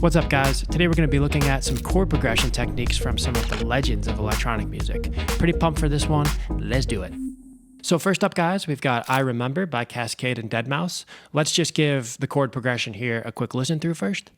What's up, guys? Today we're going to be looking at some chord progression techniques from some of the legends of electronic music. Pretty pumped for this one. Let's do it. So first up, guys, we've got I Remember by Kaskade and deadmau5. Let's just give the chord progression here a quick listen through first.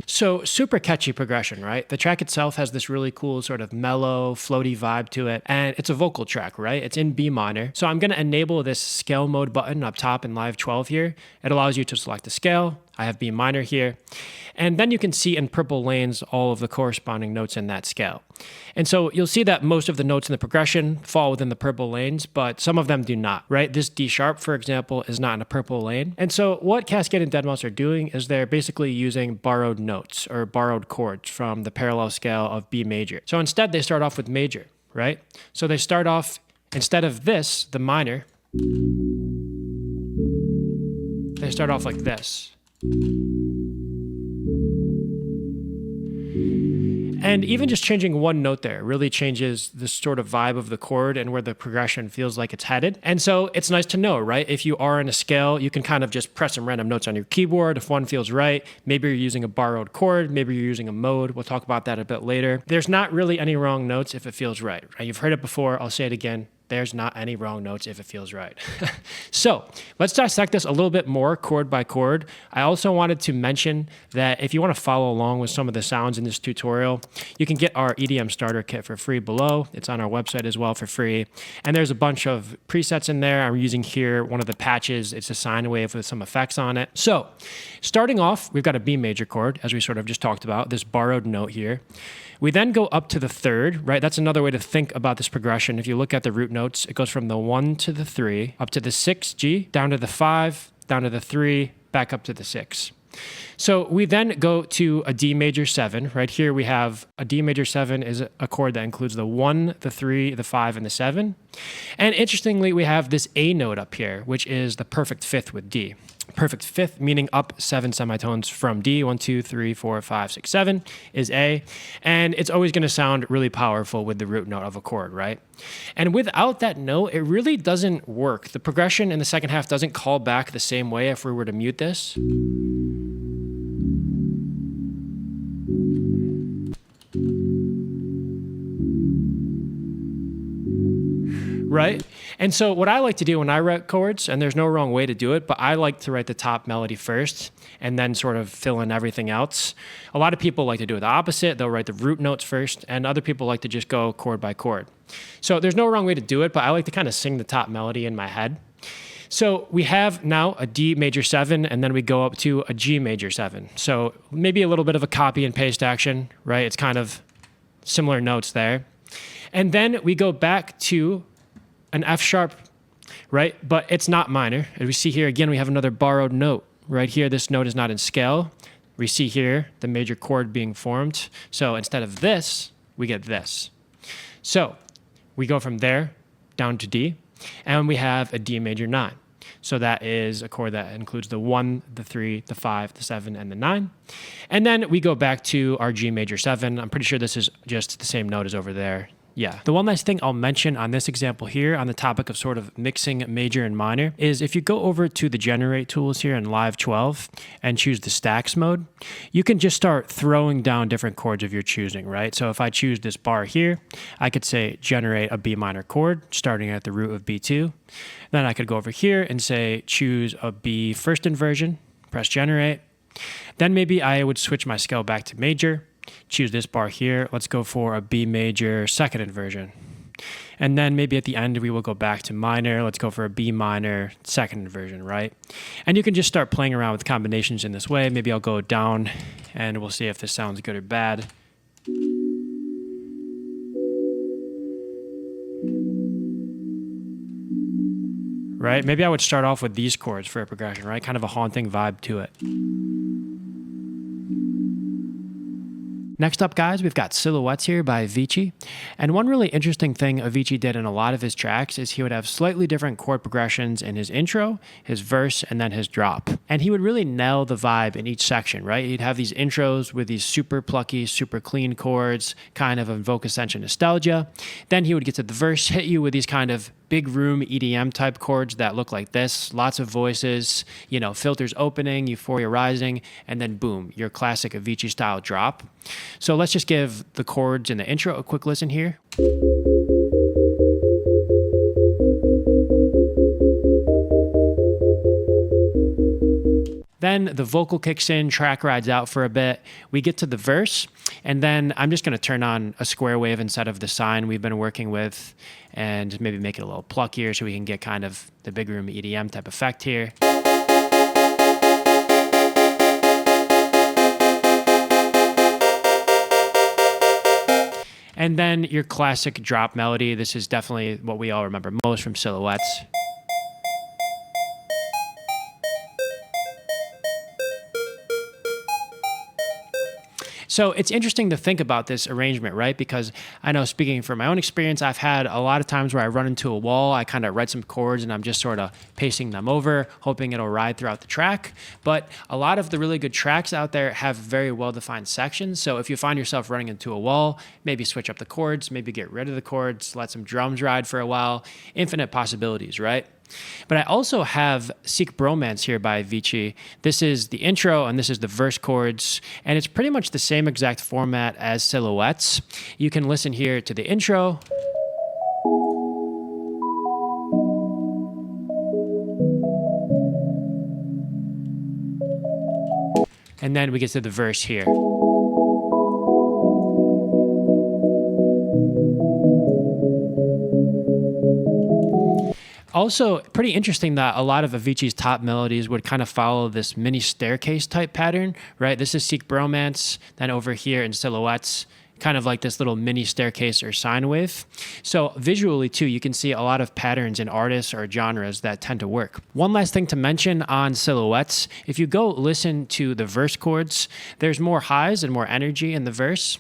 So super catchy progression, right? The track itself has this really cool sort of mellow, floaty vibe to it, and it's a vocal track, right? It's in B minor. So I'm gonna enable this scale mode button up top in Live 12 here. It allows you to select a scale. I have B minor here. And then you can see in purple lanes all of the corresponding notes in that scale. And so you'll see that most of the notes in the progression fall within the purple lanes, but some of them do not, right? This D sharp, for example, is not in a purple lane. And so what Kaskade and deadmau5 are doing is they're basically using borrowed notes or borrowed chords from the parallel scale of B major. So instead they start off with major, right? So they start off, instead of this, the minor, they start off like this. And even just changing one note there really changes the sort of vibe of the chord and where the progression feels like it's headed. And so it's nice to know, right? If you are in a scale, you can kind of just press some random notes on your keyboard if one feels right. Maybe you're using a borrowed chord, maybe you're using a mode. We'll talk about that a bit later. There's not really any wrong notes if it feels right? You've heard it before, I'll say it again. There's not any wrong notes if it feels right. So let's dissect this a little bit more chord by chord. I also wanted to mention that if you want to follow along with some of the sounds in this tutorial, you can get our EDM starter kit for free below. It's on our website as well for free. And there's a bunch of presets in there. I'm using here one of the patches. It's a sine wave with some effects on it. So starting off, we've got a B major chord, as we sort of just talked about, this borrowed note here. We then go up to the third, right? That's another way to think about this progression. If you look at the root notes, it goes from the 1 to the 3, up to the 6 G, down to the 5, down to the 3, back up to the 6. So we then go to a D major 7. Right here we have a D major 7 is a chord that includes the 1, the 3, the 5, and the 7. And interestingly, we have this A note up here, which is the perfect fifth with D. Perfect fifth, meaning up 7 semitones from D. 1, 2, 3, 4, 5, 6, 7 is A. And it's always going to sound really powerful with the root note of a chord, right? And without that note, it really doesn't work. The progression in the second half doesn't call back the same way if we were to mute this. Right? And so what I like to do when I write chords, and there's no wrong way to do it, but I like to write the top melody first and then sort of fill in everything else. A lot of people like to do the opposite. They'll write the root notes first, and other people like to just go chord by chord. So there's no wrong way to do it, but I like to kind of sing the top melody in my head. So we have now a D major 7, and then we go up to a G major 7. So maybe a little bit of a copy and paste action, right? It's kind of similar notes there. And then we go back to an F sharp, right? But it's not minor. As we see here, again, we have another borrowed note. Right here, this note is not in scale. We see here the major chord being formed. So instead of this, we get this. So we go from there down to D, and we have a D major 9. So that is a chord that includes the 1, the 3, the 5, the 7, and the 9. And then we go back to our G major 7. I'm pretty sure this is just the same note as over there. Yeah. The one last thing I'll mention on this example here on the topic of sort of mixing major and minor is if you go over to the generate tools here in Live 12 and choose the stacks mode, you can just start throwing down different chords of your choosing, right? So if I choose this bar here, I could say generate a B minor chord starting at the root of B2. Then I could go over here and say choose a B first inversion, press generate. Then maybe I would switch my scale back to major. Choose this bar here. Let's go for a B major second inversion. And then maybe at the end, we will go back to minor. Let's go for a B minor second inversion, right? And you can just start playing around with combinations in this way. Maybe I'll go down and we'll see if this sounds good or bad. Right? Maybe I would start off with these chords for a progression, right? Kind of a haunting vibe to it. Next up, guys, we've got Silhouettes here by Avicii. And one really interesting thing Avicii did in a lot of his tracks is he would have slightly different chord progressions in his intro, his verse, and then his drop. And he would really nail the vibe in each section, right? He'd have these intros with these super plucky, super clean chords, kind of invoke a sense of nostalgia. Then he would get to the verse, hit you with these kind of big room EDM type chords that look like this, lots of voices, filters opening, euphoria rising, and then boom, your classic Avicii style drop. So let's just give the chords in the intro a quick listen here. Then the vocal kicks in, track rides out for a bit. We get to the verse, and then I'm just going to turn on a square wave instead of the sine we've been working with, and maybe make it a little pluckier so we can get kind of the big room EDM type effect here. And then your classic drop melody. This is definitely what we all remember most from Silhouettes. So it's interesting to think about this arrangement, right? Because I know, speaking from my own experience, I've had a lot of times where I run into a wall, I kind of write some chords and I'm just sort of pacing them over, hoping it'll ride throughout the track. But a lot of the really good tracks out there have very well-defined sections. So if you find yourself running into a wall, maybe switch up the chords, maybe get rid of the chords, let some drums ride for a while. Infinite possibilities, right? But I also have Seek Bromance here by Avicii. This is the intro and this is the verse chords, and it's pretty much the same exact format as Silhouettes. You can listen here to the intro. And then we get to the verse here. Also, pretty interesting that a lot of Avicii's top melodies would kind of follow this mini staircase type pattern, right? This is Seek Bromance, then over here in Silhouettes, kind of like this little mini staircase or sine wave. So visually too, you can see a lot of patterns in artists or genres that tend to work. One last thing to mention on Silhouettes, if you go listen to the verse chords, there's more highs and more energy in the verse,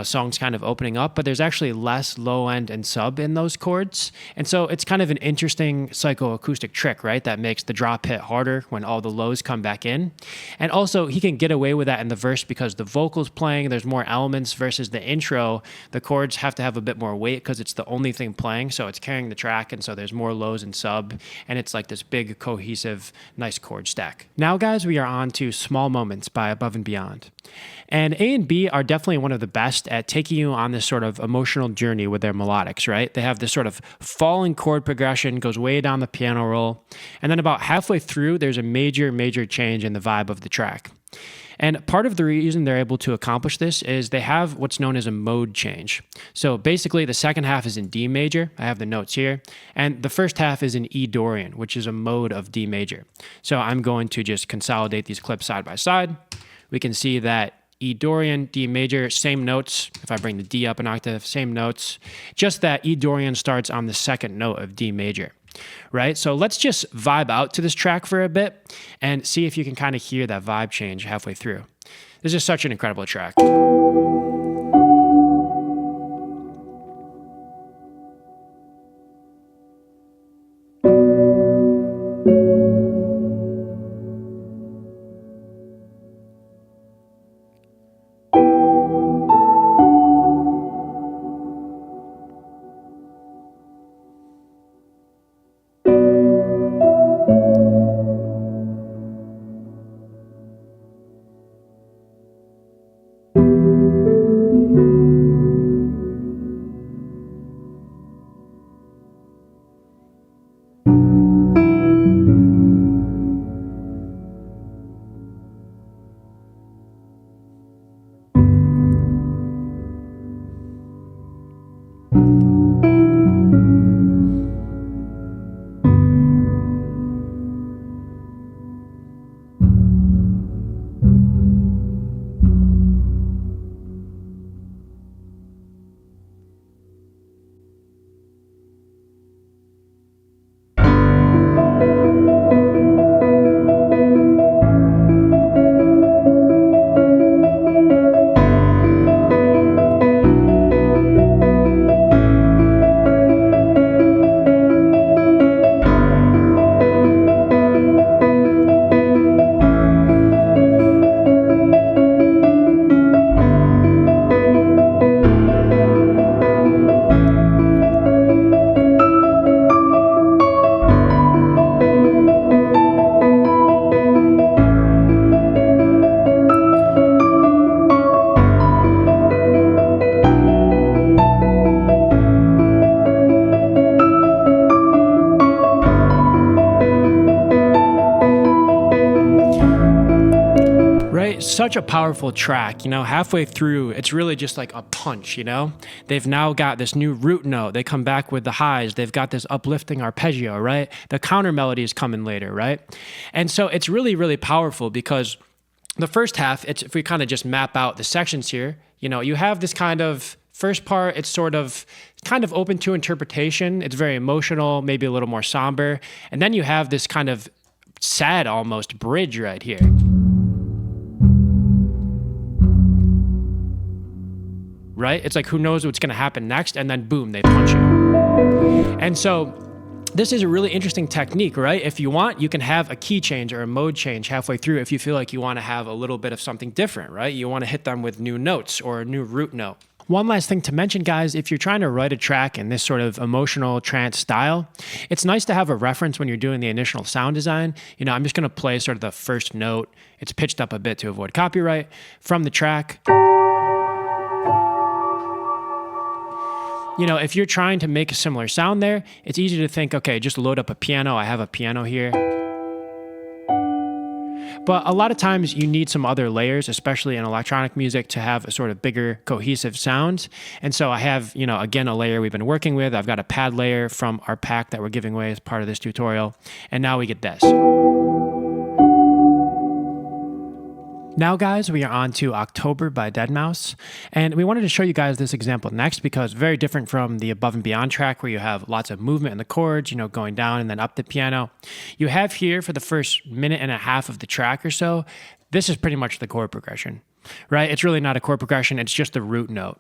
songs kind of opening up, but there's actually less low end and sub in those chords. And so it's kind of an interesting psychoacoustic trick, right? That makes the drop hit harder when all the lows come back in. And also he can get away with that in the verse because the vocals playing, there's more elements versus the intro, the chords have to have a bit more weight because it's the only thing playing, so it's carrying the track, and so there's more lows and sub, and it's like this big, cohesive, nice chord stack. Now, guys, we are on to Small Moments by Above and Beyond. And A and B are definitely one of the best at taking you on this sort of emotional journey with their melodics, right? They have this sort of falling chord progression, goes way down the piano roll, and then about halfway through, there's a major, major change in the vibe of the track. And part of the reason they're able to accomplish this is they have what's known as a mode change. So basically the second half is in D major. I have the notes here. And the first half is in E Dorian, which is a mode of D major. So I'm going to just consolidate these clips side by side. We can see that E Dorian, D major, same notes. If I bring the D up an octave, same notes. Just that E Dorian starts on the second note of D major. Right? So let's just vibe out to this track for a bit and see if you can kind of hear that vibe change halfway through. This is such an incredible track. really such a powerful track. You know, halfway through, it's really just like a punch, you know? They've now got this new root note. They come back with the highs. They've got this uplifting arpeggio, right? The counter melody is coming later, right? And so it's really, really powerful because the first half, if we kind of just map out the sections here, you know, you have this kind of first part, it's sort of kind of open to interpretation. It's very emotional, maybe a little more somber. And then you have this kind of sad almost bridge right here. Right? It's like, who knows what's going to happen next? And then boom, they punch you. And so this is a really interesting technique, right? If you want, you can have a key change or a mode change halfway through if you feel like you want to have a little bit of something different, right? You want to hit them with new notes or a new root note. One last thing to mention, guys, if you're trying to write a track in this sort of emotional trance style, it's nice to have a reference when you're doing the initial sound design. You know, I'm just going to play sort of the first note. It's pitched up a bit to avoid copyright from the track. You know, if you're trying to make a similar sound there, it's easy to think, okay, just load up a piano. I have a piano here. But a lot of times you need some other layers, especially in electronic music, to have a sort of bigger cohesive sound. And so I have, you know, again, a layer we've been working with. I've got a pad layer from our pack that we're giving away as part of this tutorial. And now we get this. Now, guys, we are on to October by Deadmau5, and we wanted to show you guys this example next because very different from the Above and Beyond track where you have lots of movement in the chords, you know, going down and then up the piano. You have here for the first minute and a half of the track or so, this is pretty much the chord progression, right? It's really not a chord progression, it's just the root note.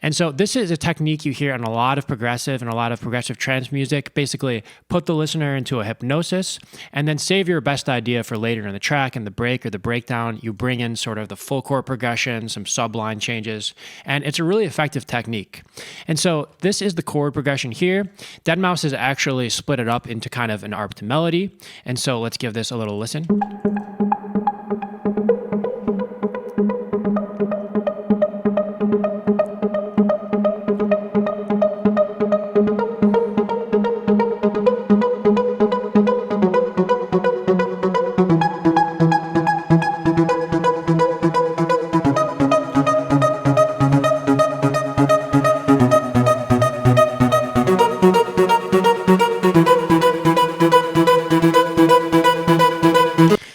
And so this is a technique you hear in a lot of progressive and a lot of progressive trance music. Basically, put the listener into a hypnosis and then save your best idea for later in the track. In the break or the breakdown, you bring in sort of the full chord progression, some subline changes, and it's a really effective technique. And so this is the chord progression here. Deadmau5 has actually split it up into kind of an arped melody. And so let's give this a little listen.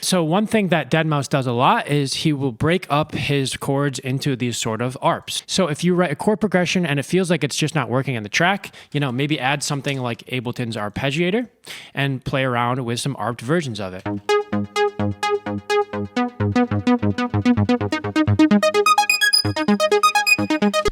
So one thing that Deadmau5 does a lot is he will break up his chords into these sort of arps. So if you write a chord progression and it feels like it's just not working in the track, you know, maybe add something like Ableton's arpeggiator and play around with some arped versions of it.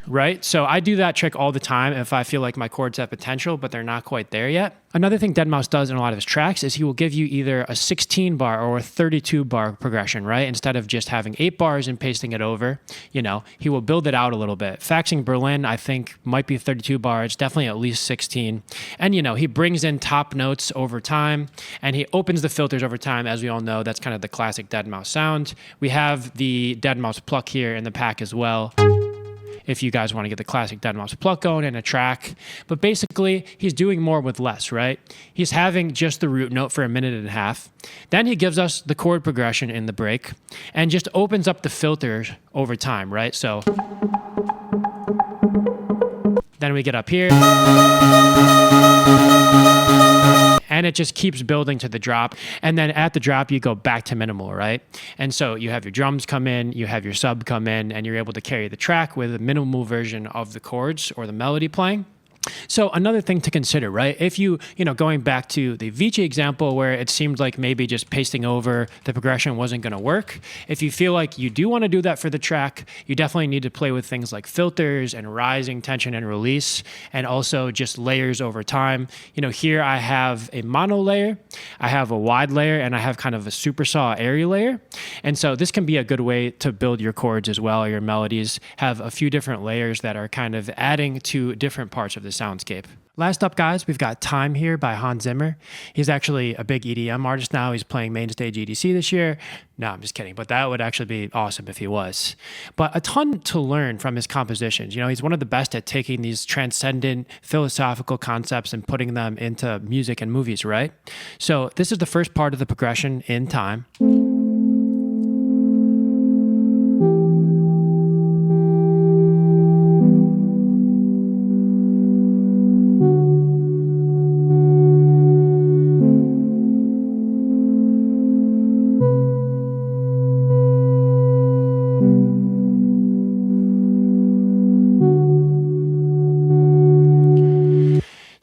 Right? So I do that trick all the time if I feel like my chords have potential, but they're not quite there yet. Another thing Deadmau5 does in a lot of his tracks is he will give you either a 16 bar or a 32 bar progression, right? Instead of just having 8 bars and pasting it over, you know, he will build it out a little bit. Faxing Berlin, I think, might be 32 bars, definitely at least 16. And, you know, he brings in top notes over time and he opens the filters over time. As we all know, that's kind of the classic Deadmau5 sound. We have the Deadmau5 pluck here in the pack as well, if you guys want to get the classic Deadmau5 pluck going in a track. But basically, he's doing more with less, right? He's having just the root note for a minute and a half. Then he gives us the chord progression in the break and just opens up the filters over time, right? So then we get up here. And it just keeps building to the drop. And then at the drop, you go back to minimal, right? And so you have your drums come in, you have your sub come in, and you're able to carry the track with a minimal version of the chords or the melody playing. So another thing to consider, right? If you know, going back to the Avicii example where it seemed like maybe just pasting over the progression wasn't going to work, if you feel like you do want to do that for the track, you definitely need to play with things like filters and rising tension and release, and also just layers over time. You know, here I have a mono layer, I have a wide layer, and I have kind of a super saw airy layer. And so this can be a good way to build your chords as well, or your melodies. Have a few different layers that are kind of adding to different parts of the soundscape. Last up, guys, we've got Time here by Zimmer. He's actually a big EDM artist now. He's playing main stage EDC this year. No, I'm just kidding, but that would actually be awesome if he was. But a ton to learn from his compositions. You know, he's one of the best at taking these transcendent philosophical concepts and putting them into music and movies, right? So this is the first part of the progression in Time.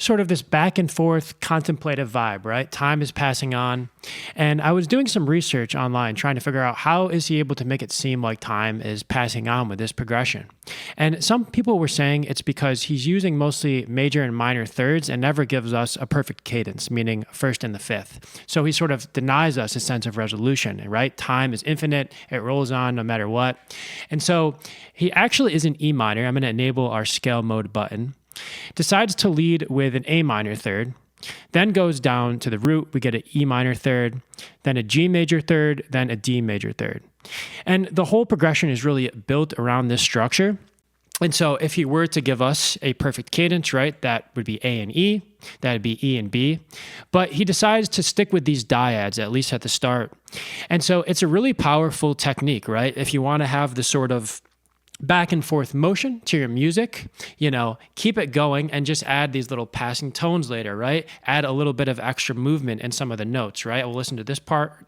sort of this back and forth contemplative vibe, right? Time is passing on. And I was doing some research online trying to figure out how is he able to make it seem like time is passing on with this progression. And some people were saying it's because he's using mostly major and minor thirds and never gives us a perfect cadence, meaning first and the fifth. So he sort of denies us a sense of resolution, right? Time is infinite. It rolls on no matter what. And so he actually is in E minor. I'm going to enable our scale mode button. Decides to lead with an A minor third, then goes down to the root. We get an E minor third, then a G major third, then a D major third. And the whole progression is really built around this structure. And so if he were to give us a perfect cadence, right, that would be A and E, that would be E and B. But he decides to stick with these dyads, at least at the start. And so it's a really powerful technique, right? If you want to have the sort of back and forth motion to your music, keep it going and just add these little passing tones later, right? Add a little bit of extra movement in some of the notes, right? We'll listen to this part.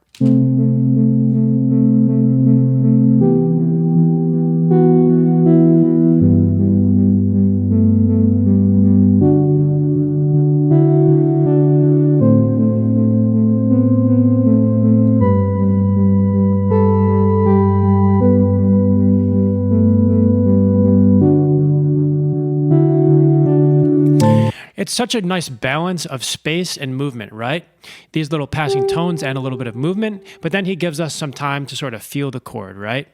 It's such a nice balance of space and movement, right? These little passing tones and a little bit of movement, but then he gives us some time to sort of feel the chord, right?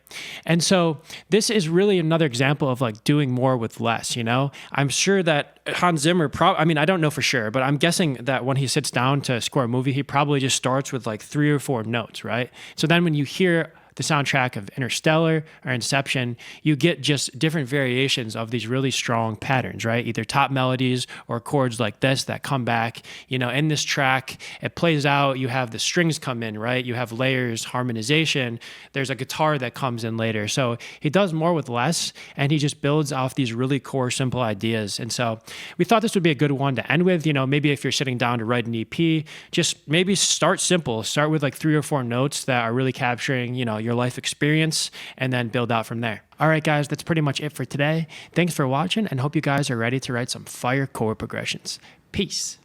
And so this is really another example of like doing more with less, I'm sure that Hans Zimmer, I don't know for sure, but I'm guessing that when he sits down to score a movie, he probably just starts with like 3 or 4 notes, right? So then when you hear the soundtrack of Interstellar or Inception, you get just different variations of these really strong patterns, right? Either top melodies or chords like this that come back. In this track, it plays out, you have the strings come in, right? You have layers, harmonization. There's a guitar that comes in later. So he does more with less, and he just builds off these really core, simple ideas. And so we thought this would be a good one to end with. Maybe if you're sitting down to write an EP, just maybe start simple. Start with like 3 or 4 notes that are really capturing, your life experience, and then build out from there. All right, guys, that's pretty much it for today. Thanks for watching, and hope you guys are ready to write some fire chord progressions. Peace.